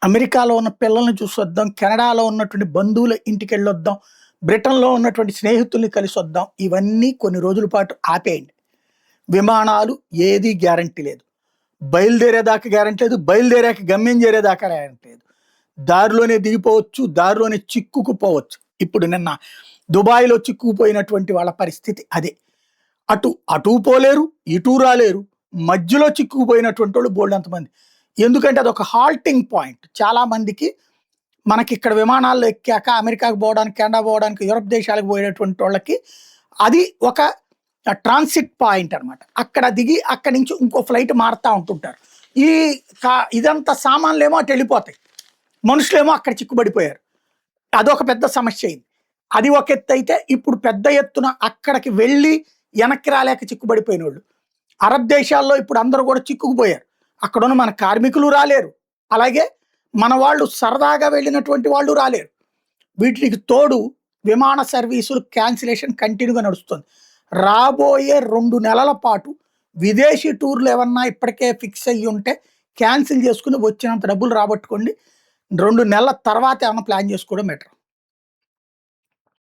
అమెరికాలో ఉన్న పిల్లల్ని చూసొద్దాం, కెనడాలో ఉన్నటువంటి బంధువుల ఇంటికెళ్ళొద్దాం, బ్రిటన్‌లో ఉన్నటువంటి స్నేహితుల్ని కలిసొద్దాం. ఇవన్నీ కొన్ని రోజుల పాటు ఆపేయండి. విమానాలు ఏది గ్యారంటీ లేదు. బయలుదేరేదాకా గ్యారంటీ లేదు. బయలుదేరాక గమ్యం చేరేదాకా గ్యారంటీ లేదు. దారిలోనే దిగిపోవచ్చు, దారిలోనే చిక్కుకుపోవచ్చు. ఇప్పుడు నిన్న దుబాయ్‌లో చిక్కుకుపోయినటువంటి వాళ్ళ పరిస్థితి అదే. అటూ పోలేరు, ఇటూ రాలేరు. మధ్యలో చిక్కుకుపోయినటువంటోళ్ళు బోలెడంతమంది. ఎందుకంటే అదొక హాల్టింగ్ పాయింట్. చాలా మందికి మనకిక్కడ విమానాల్లో ఎక్కాక అమెరికాకు పోవడానికి, కెనడా పోవడానికి, యూరప్ దేశాలకు పోయేటటువంటోళ్ళకి అది ఒక ట్రాన్సిట్ పాయింట్ అనమాట. అక్కడ దిగి అక్కడి నుంచి ఇంకో ఫ్లైట్ మారుతా ఉంటుంటారు. ఈ ఇదంతా సామాన్లేమో అటెళ్ళిపోతాయి. మనుషులేమో అక్కడ చిక్కుబడిపోయారు. అదొక పెద్ద సమస్య అయింది. అది ఒక ఎత్తయితే ఇప్పుడు పెద్ద ఎత్తున అక్కడికి వెళ్ళి వెనక్కి రాలేక చిక్కుబడిపోయినోళ్ళు. అరబ్ దేశాల్లో ఇప్పుడు అందరూ కూడా చిక్కుకుపోయారు. అక్కడున్న మన కార్మికులు రాలేరు. అలాగే మన వాళ్ళు సరదాగా వెళ్ళినటువంటి వాళ్ళు రాలేరు. వీటికి తోడు విమాన సర్వీసులు క్యాన్సిలేషన్ కంటిన్యూగా నడుస్తుంది. రాబోయే 2 నెలల పాటు విదేశీ టూర్లు ఏమన్నా ఇప్పటికే ఫిక్స్ అయ్యి ఉంటే క్యాన్సిల్ చేసుకుని వచ్చినంత డబ్బులు రాబట్టుకోండి. 2 నెలల తర్వాత ఏమైనా ప్లాన్ చేసుకోవడం బెటర్.